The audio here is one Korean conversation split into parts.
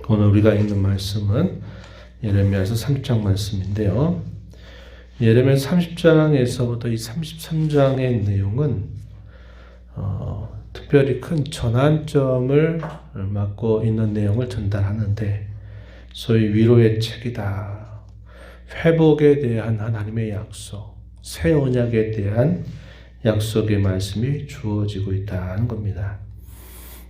오늘 우리가 읽는 말씀은 예레미야서 30장 말씀인데요. 예레미야서 30장에서부터 이 33장의 내용은 특별히 큰 전환점을 맡고 있는 내용을 전달하는데, 소위 위로의 책이다, 회복에 대한 하나님의 약속, 새 언약에 대한 약속의 말씀이 주어지고 있다는 겁니다.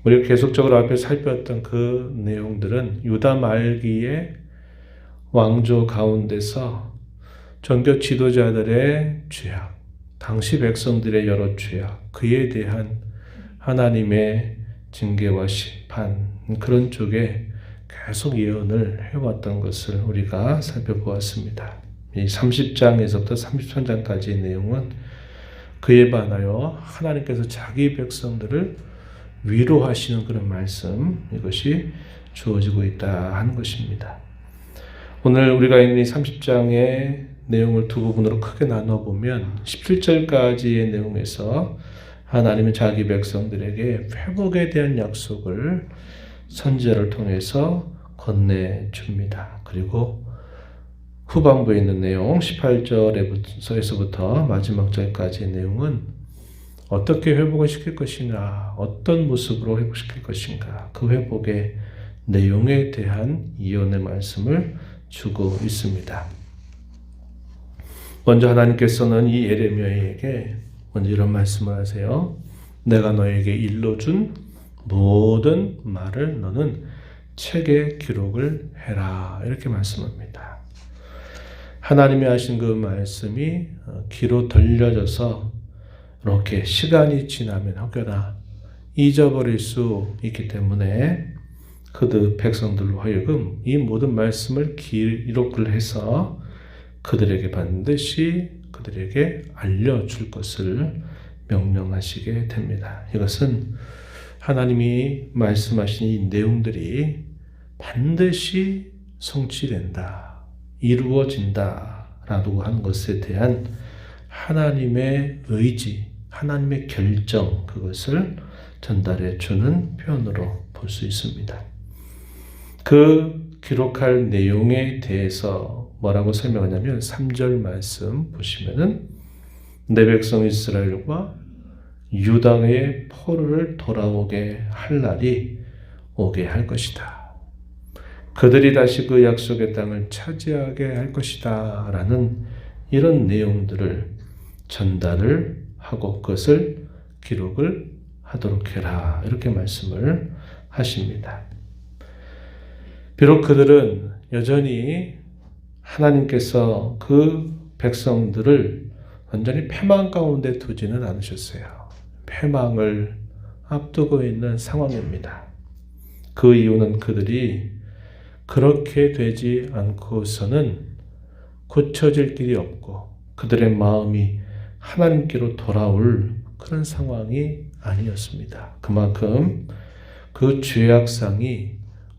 우리가 계속적으로 앞에 살펴봤던 그 내용들은 유다 말기의 왕조 가운데서 종교 지도자들의 죄악, 당시 백성들의 여러 죄악, 그에 대한 하나님의 징계와 심판, 그런 쪽에 계속 예언을 해왔던 것을 우리가 살펴보았습니다. 이 30장에서부터 33장까지의 내용은 그에 반하여 하나님께서 자기 백성들을 위로하시는 그런 말씀, 이것이 주어지고 있다 하는 것입니다. 오늘 우리가 있는 이 30장의 내용을 두 부분으로 크게 나눠보면 17절까지의 내용에서 하나님은 자기 백성들에게 회복에 대한 약속을 선지자를 통해서 건네줍니다. 그리고 후반부에 있는 내용 18절에서부터 마지막 절까지의 내용은 어떻게 회복을 시킬 것이냐, 어떤 모습으로 회복시킬 것인가, 그 회복의 내용에 대한 이언의 말씀을 주고 있습니다. 먼저 하나님께서는 이 예레미야에게 먼저 이런 말씀을 하세요. 내가 너에게 일러준 모든 말을 너는 책에 기록을 해라, 이렇게 말씀합니다. 하나님이 하신 그 말씀이 귀로 들려져서 이렇게 시간이 지나면 혹여나 잊어버릴 수 있기 때문에 그들 백성들로 하여금 이 모든 말씀을 기록을 해서 그들에게 반드시 그들에게 알려줄 것을 명령하시게 됩니다. 이것은 하나님이 말씀하신 이 내용들이 반드시 성취된다, 이루어진다 라고 하는 것에 대한 하나님의 의지, 하나님의 결정, 그것을 전달해 주는 표현으로 볼 수 있습니다. 그 기록할 내용에 대해서 뭐라고 설명하냐면 3절 말씀 보시면은 내 백성 이스라엘과 유다의 포로를 돌아오게 할 날이 오게 할 것이다. 그들이 다시 그 약속의 땅을 차지하게 할 것이다 라는 이런 내용들을 전달을 하고 그것을 기록을 하도록 해라, 이렇게 말씀을 하십니다. 비록 그들은 여전히 하나님께서 그 백성들을 완전히 패망 가운데 두지는 않으셨어요. 패망을 앞두고 있는 상황입니다. 그 이유는 그들이 그렇게 되지 않고서는 고쳐질 길이 없고 그들의 마음이 하나님께로 돌아올 그런 상황이 아니었습니다. 그만큼 그 죄악상이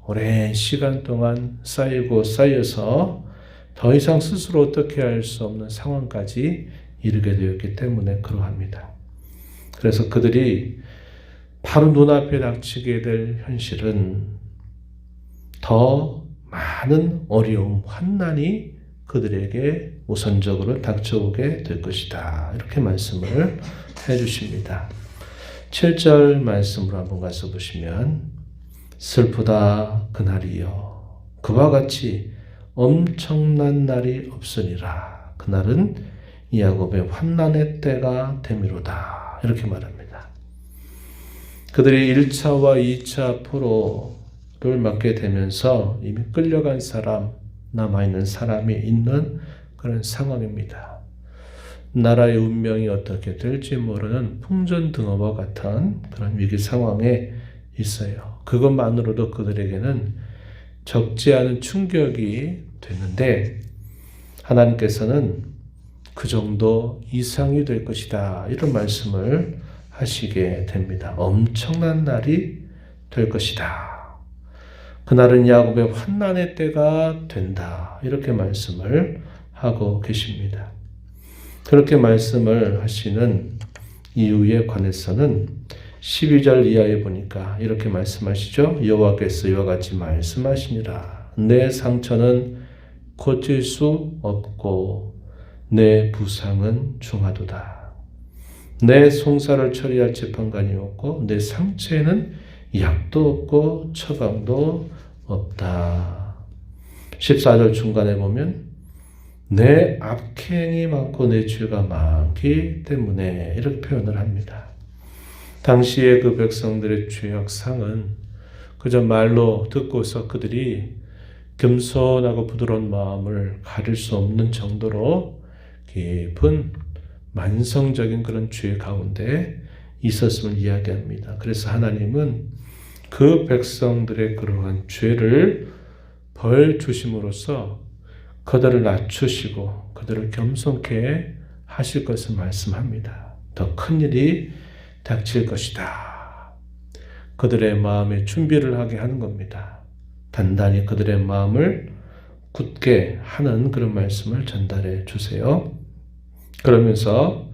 오랜 시간 동안 쌓이고 쌓여서 더 이상 스스로 어떻게 할 수 없는 상황까지 이르게 되었기 때문에 그러합니다. 그래서 그들이 바로 눈앞에 닥치게 될 현실은 더 많은 어려움, 환난이 그들에게 우선적으로 닥쳐오게 될 것이다, 이렇게 말씀을 해주십니다. 7절 말씀으로 한번 가서 보시면 슬프다 그날이여, 그와 같이 엄청난 날이 없으니라. 그날은 야곱의 환난의 때가 됨이로다, 이렇게 말합니다. 그들이 1차와 2차 포로를 맞게 되면서 이미 끌려간 사람, 남아있는 사람이 있는 그런 상황입니다. 나라의 운명이 어떻게 될지 모르는 풍전등화와 같은 그런 위기 상황에 있어요. 그것만으로도 그들에게는 적지 않은 충격이 되는데 하나님께서는 그 정도 이상이 될 것이다, 이런 말씀을 하시게 됩니다. 엄청난 날이 될 것이다. 그날은 야곱의 환난의 때가 된다, 이렇게 말씀을 하고 계십니다. 그렇게 말씀을 하시는 이유에 관해서는 12절 이하에 보니까 이렇게 말씀하시죠. 여호와께서 이와 같이 말씀하시니라. 내 상처는 고칠 수 없고 내 부상은 중하도다. 내 송사를 처리할 재판관이 없고 내 상처에는 약도 없고 처방도 없다. 14절 중간에 보면 내 악행이 많고 내 죄가 많기 때문에 이렇게 표현을 합니다. 당시에 그 백성들의 죄악상은 그저 말로 듣고서 그들이 겸손하고 부드러운 마음을 가릴 수 없는 정도로 깊은 만성적인 그런 죄 가운데 있었음을 이야기합니다. 그래서 하나님은 그 백성들의 그러한 죄를 벌 주심으로써 그들을 낮추시고 그들을 겸손케 하실 것을 말씀합니다. 더 큰 일이 닥칠 것이다. 그들의 마음에 준비를 하게 하는 겁니다. 단단히 그들의 마음을 굳게 하는 그런 말씀을 전달해 주세요. 그러면서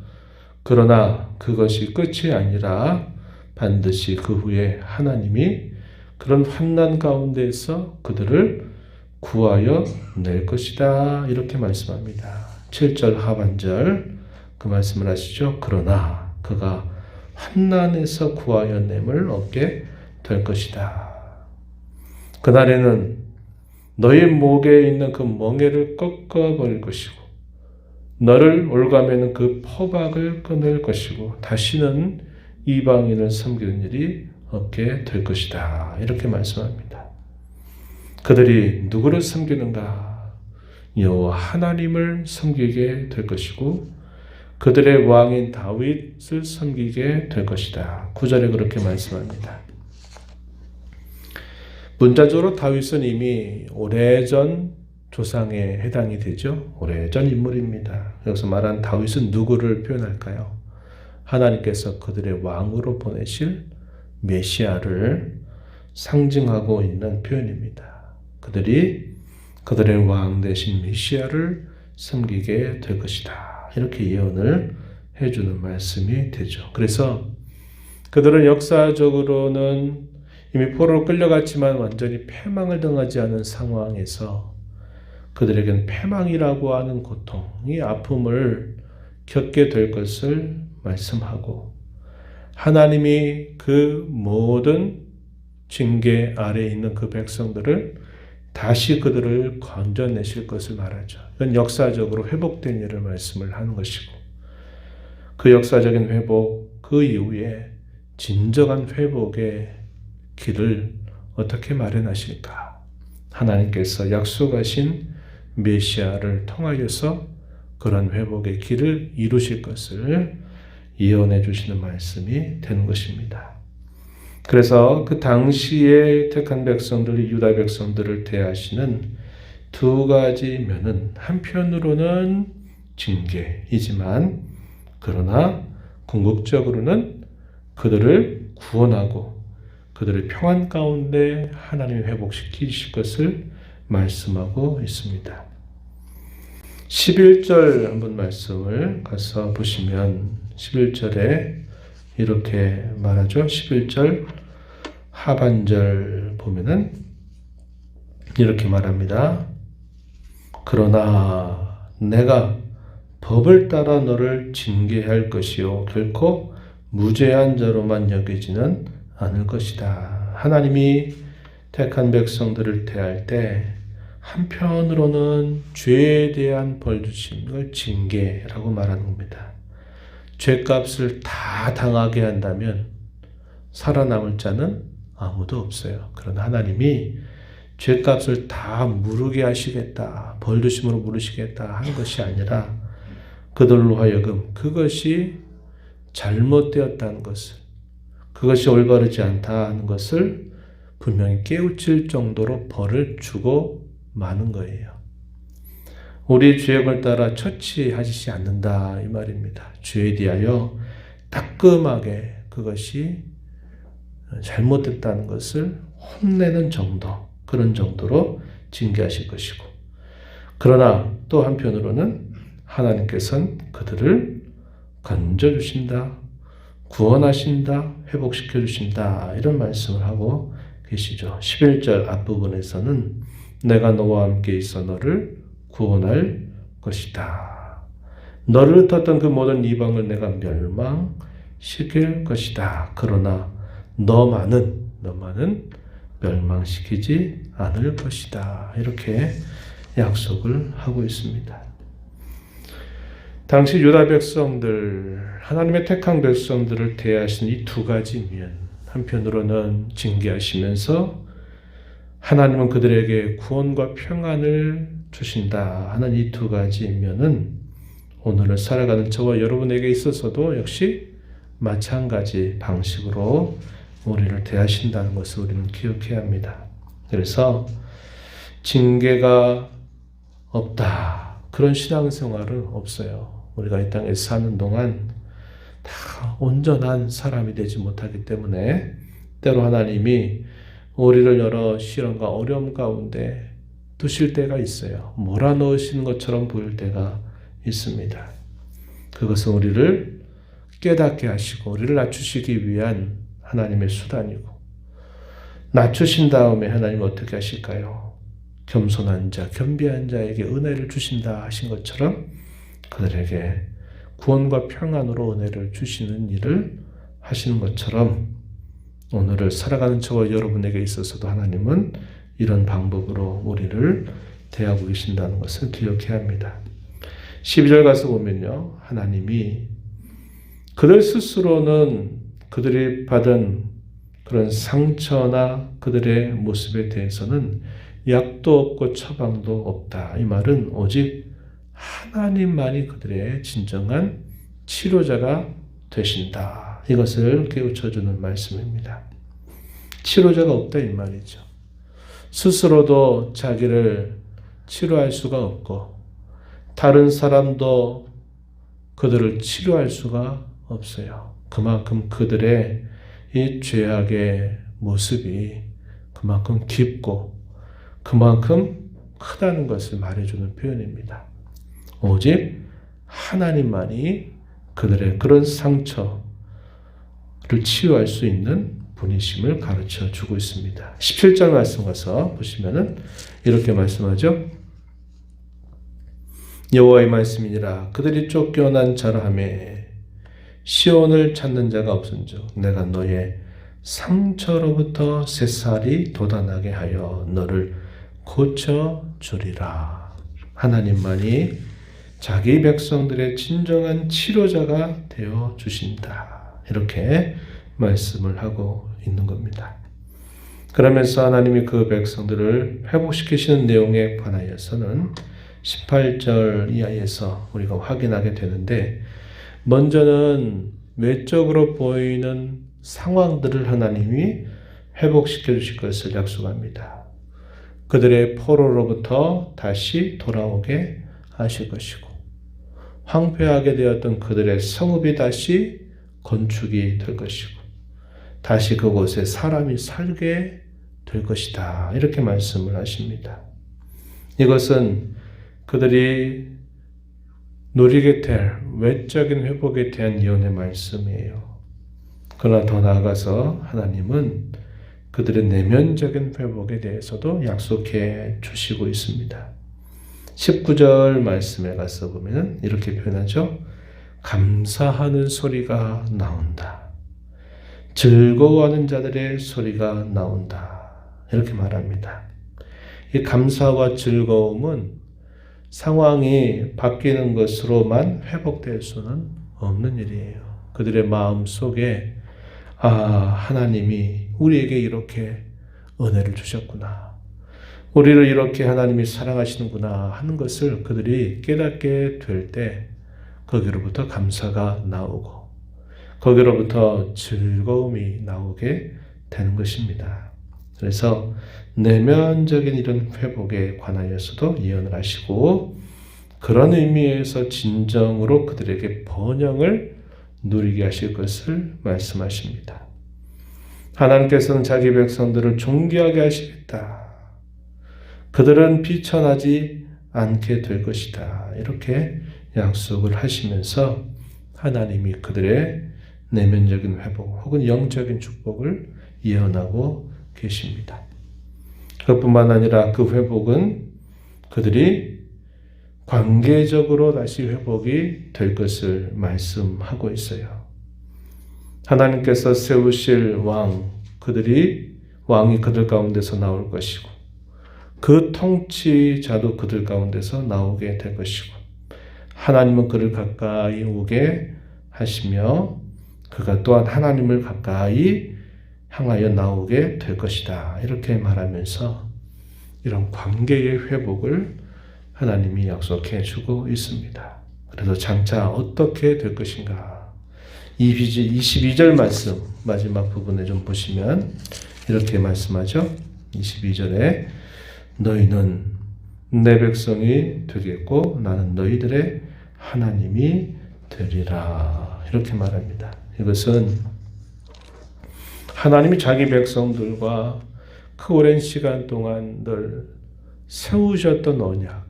그러나 그것이 끝이 아니라 반드시 그 후에 하나님이 그런 환난 가운데에서 그들을 구하여 낼 것이다. 이렇게 말씀합니다. 7절 하반절 그 말씀을 하시죠. 그러나 그가 환난에서 구하여 냄을 얻게 될 것이다. 그날에는 너희 목에 있는 그 멍에를 꺾어버릴 것이고 너를 올가매는 그 포박을 끊을 것이고 다시는 이방인을 섬기는 일이 없게 될 것이다. 이렇게 말씀합니다. 그들이 누구를 섬기는가? 여호와 하나님을 섬기게 될 것이고 그들의 왕인 다윗을 섬기게 될 것이다. 9절에 그렇게 말씀합니다. 문자적으로 다윗은 이미 오래전 조상에 해당이 되죠. 오래전 인물입니다. 여기서 말한 다윗은 누구를 표현할까요? 하나님께서 그들의 왕으로 보내실 메시아를 상징하고 있는 표현입니다. 그들이 그들의 왕 대신 메시아를 섬기게 될 것이다. 이렇게 예언을 해주는 말씀이 되죠. 그래서 그들은 역사적으로는 이미 포로로 끌려갔지만 완전히 패망을 당하지 않은 상황에서 그들에게는 패망이라고 하는 고통이 아픔을 겪게 될 것을 말씀하고 하나님이 그 모든 징계 아래에 있는 그 백성들을 다시 그들을 건져내실 것을 말하죠. 이건 역사적으로 회복된 일을 말씀을 하는 것이고 그 역사적인 회복, 그 이후에 진정한 회복의 길을 어떻게 마련하실까? 하나님께서 약속하신 메시아를 통하여서 그런 회복의 길을 이루실 것을 예언해 주시는 말씀이 되는 것입니다. 그래서 그 당시에 택한 백성들이 유다 백성들을 대하시는 두 가지 면은 한편으로는 징계이지만 그러나 궁극적으로는 그들을 구원하고 그들을 평안 가운데 하나님이 회복시키실 것을 말씀하고 있습니다. 11절 한번 말씀을 가서 보시면 11절에 이렇게 말하죠. 11절 하반절 보면은 이렇게 말합니다. 그러나 내가 법을 따라 너를 징계할 것이요 결코 무죄한 자로만 여기지는 않을 것이다. 하나님이 택한 백성들을 대할 때 한편으로는 죄에 대한 벌 주심을 징계라고 말하는 겁니다. 죄값을 다 당하게 한다면 살아남을 자는 아무도 없어요. 그러나 하나님이 죄값을 다 무르게 하시겠다, 벌 주심으로 물으시겠다 하는 것이 아니라 그들로 하여금 그것이 잘못되었다는 것을, 그것이 올바르지 않다 하는 것을 분명히 깨우칠 정도로 벌을 주고 마는 거예요. 우리 죄악을 따라 처치하시지 않는다 이 말입니다. 죄에 대하여 따끔하게 그것이 잘못됐다는 것을 혼내는 정도, 그런 정도로 징계하실 것이고 그러나 또 한편으로는 하나님께서는 그들을 건져주신다, 구원하신다, 회복시켜 주신다 이런 말씀을 하고 계시죠. 11절 앞부분에서는 내가 너와 함께 있어 너를 구원할 것이다. 너를 흩었던 그 모든 이방을 내가 멸망시킬 것이다. 그러나 너만은 멸망시키지 않을 것이다. 이렇게 약속을 하고 있습니다. 당시 유다 백성들, 하나님의 택한 백성들을 대하신 이 두 가지 면, 한편으로는 징계하시면서 하나님은 그들에게 구원과 평안을 주신다 하는 이 두 가지 면은 오늘을 살아가는 저와 여러분에게 있어서도 역시 마찬가지 방식으로 우리를 대하신다는 것을 우리는 기억해야 합니다. 그래서 징계가 없다, 그런 신앙생활은 없어요. 우리가 이 땅에서 사는 동안 다 온전한 사람이 되지 못하기 때문에 때로 하나님이 우리를 여러 시련과 어려움 가운데 두실 때가 있어요. 몰아넣으시는 것처럼 보일 때가 있습니다. 그것은 우리를 깨닫게 하시고 우리를 낮추시기 위한 하나님의 수단이고, 낮추신 다음에 하나님은 어떻게 하실까요? 겸손한 자, 겸비한 자에게 은혜를 주신다 하신 것처럼 그들에게 구원과 평안으로 은혜를 주시는 일을 하시는 것처럼 오늘을 살아가는 저와 여러분에게 있어서도 하나님은 이런 방법으로 우리를 대하고 계신다는 것을 기억해야 합니다. 12절 가서 보면요, 하나님이 그들 스스로는 그들이 받은 그런 상처나 그들의 모습에 대해서는 약도 없고 처방도 없다. 이 말은 오직 하나님만이 그들의 진정한 치료자가 되신다. 이것을 깨우쳐주는 말씀입니다. 치료자가 없다 이 말이죠. 스스로도 자기를 치료할 수가 없고 다른 사람도 그들을 치료할 수가 없어요. 그만큼 그들의 이 죄악의 모습이 그만큼 깊고 그만큼 크다는 것을 말해주는 표현입니다. 오직 하나님만이 그들의 그런 상처를 치유할 수 있는 분이심을 가르쳐 주고 있습니다. 17절 말씀 가서 보시면은 이렇게 말씀하죠. 여호와의 말씀이니라 그들이 쫓겨난 자라 하매 시온을 찾는 자가 없은즉 내가 너의 상처로부터 새살이 돋아나게 하여 너를 고쳐주리라. 하나님만이 자기 백성들의 진정한 치료자가 되어 주신다. 이렇게 말씀을 하고 있는 겁니다. 그러면서 하나님이 그 백성들을 회복시키시는 내용에 관하여서는 18절 이하에서 우리가 확인하게 되는데, 먼저는 외적으로 보이는 상황들을 하나님이 회복시켜 주실 것을 약속합니다. 그들의 포로로부터 다시 돌아오게 하실 것이고, 황폐하게 되었던 그들의 성읍이 다시 건축이 될 것이고, 다시 그곳에 사람이 살게 될 것이다. 이렇게 말씀을 하십니다. 이것은 그들이 누리게 될 외적인 회복에 대한 예언의 말씀이에요. 그러나 더 나아가서 하나님은 그들의 내면적인 회복에 대해서도 약속해 주시고 있습니다. 19절 말씀에 가서 보면 이렇게 표현하죠. 감사하는 소리가 나온다. 즐거워하는 자들의 소리가 나온다. 이렇게 말합니다. 이 감사와 즐거움은 상황이 바뀌는 것으로만 회복될 수는 없는 일이에요. 그들의 마음 속에 하나님이 우리에게 이렇게 은혜를 주셨구나. 우리를 이렇게 하나님이 사랑하시는구나 하는 것을 그들이 깨닫게 될 때 거기로부터 감사가 나오고 거기로부터 즐거움이 나오게 되는 것입니다. 그래서 내면적인 이런 회복에 관하여서도 예언을 하시고 그런 의미에서 진정으로 그들에게 번영을 누리게 하실 것을 말씀하십니다. 하나님께서는 자기 백성들을 존귀하게 하시겠다. 그들은 비천하지 않게 될 것이다. 이렇게 약속을 하시면서 하나님이 그들의 내면적인 회복 혹은 영적인 축복을 예언하고 계십니다. 그것뿐만 아니라 그 회복은 그들이 관계적으로 다시 회복이 될 것을 말씀하고 있어요. 하나님께서 세우실 왕이 그들 가운데서 나올 것이고 그 통치자도 그들 가운데서 나오게 될 것이고 하나님은 그를 가까이 오게 하시며 그가 또한 하나님을 가까이 향하여 나오게 될 것이다. 이렇게 말하면서 이런 관계의 회복을 하나님이 약속해 주고 있습니다. 그래서 장차 어떻게 될 것인가? 22절 말씀 마지막 부분에 좀 보시면 이렇게 말씀하죠. 22절에 너희는 내 백성이 되겠고 나는 너희들의 하나님이 되리라. 이렇게 말합니다. 이것은 하나님이 자기 백성들과 그 오랜 시간 동안 늘 세우셨던 언약,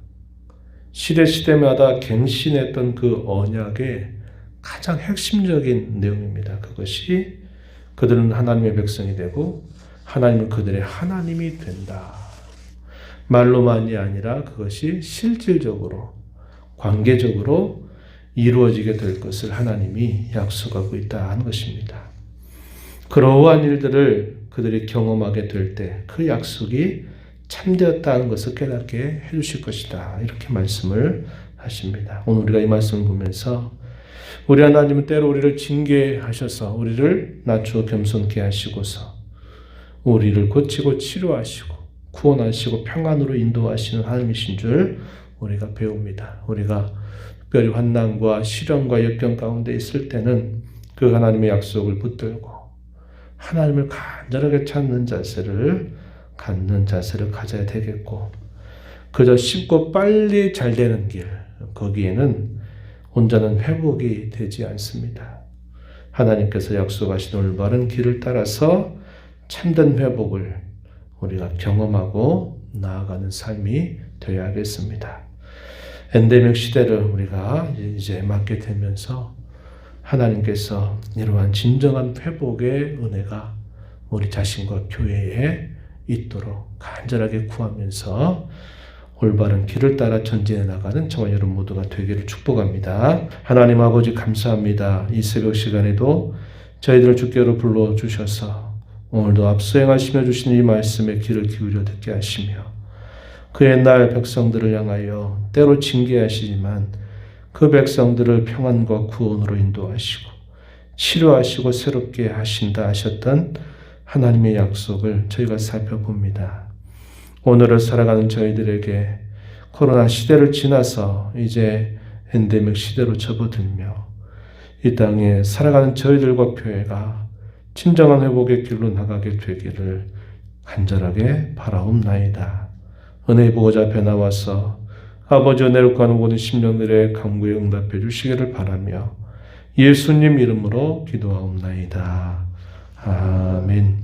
시대마다 갱신했던 그 언약의 가장 핵심적인 내용입니다. 그것이 그들은 하나님의 백성이 되고 하나님은 그들의 하나님이 된다. 말로만이 아니라 그것이 실질적으로 관계적으로 이루어지게 될 것을 하나님이 약속하고 있다 하는 것입니다. 그러한 일들을 그들이 경험하게 될 때 그 약속이 참되었다는 것을 깨닫게 해주실 것이다. 이렇게 말씀을 하십니다. 오늘 우리가 이 말씀을 보면서 우리 하나님은 때로 우리를 징계하셔서 우리를 낮추어 겸손케 하시고서 우리를 고치고 치료하시고 구원하시고 평안으로 인도하시는 하나님이신 줄 우리가 배웁니다. 우리가 특별히 환난과 시련과 역경 가운데 있을 때는 그 하나님의 약속을 붙들고 하나님을 간절하게 찾는 자세를 갖는 자세를 가져야 되겠고 그저 쉽고 빨리 잘 되는 길 거기에는 온전한 회복이 되지 않습니다. 하나님께서 약속하신 올바른 길을 따라서 참된 회복을 우리가 경험하고 나아가는 삶이 되어야겠습니다. 엔데믹 시대를 우리가 이제 맞게 되면서 하나님께서 이러한 진정한 회복의 은혜가 우리 자신과 교회에 있도록 간절하게 구하면서 올바른 길을 따라 전진해 나가는 저와 여러분 모두가 되기를 축복합니다. 하나님 아버지 감사합니다. 이 새벽 시간에도 저희들을 주께로 불러주셔서 오늘도 앞서 행하시며 주신 이 말씀에 귀를 기울여 듣게 하시며 그 옛날 백성들을 향하여 때로 징계하시지만 그 백성들을 평안과 구원으로 인도하시고 치료하시고 새롭게 하신다 하셨던 하나님의 약속을 저희가 살펴봅니다. 오늘을 살아가는 저희들에게 코로나 시대를 지나서 이제 엔데믹 시대로 접어들며 이 땅에 살아가는 저희들과 교회가 진정한 회복의 길로 나가게 되기를 간절하게 바라옵나이다. 은혜의 보호자 앞에 나와서 아버지 은혜로 가는 모든 심령들의 간구에 응답해 주시기를 바라며 예수님 이름으로 기도하옵나이다. 아멘.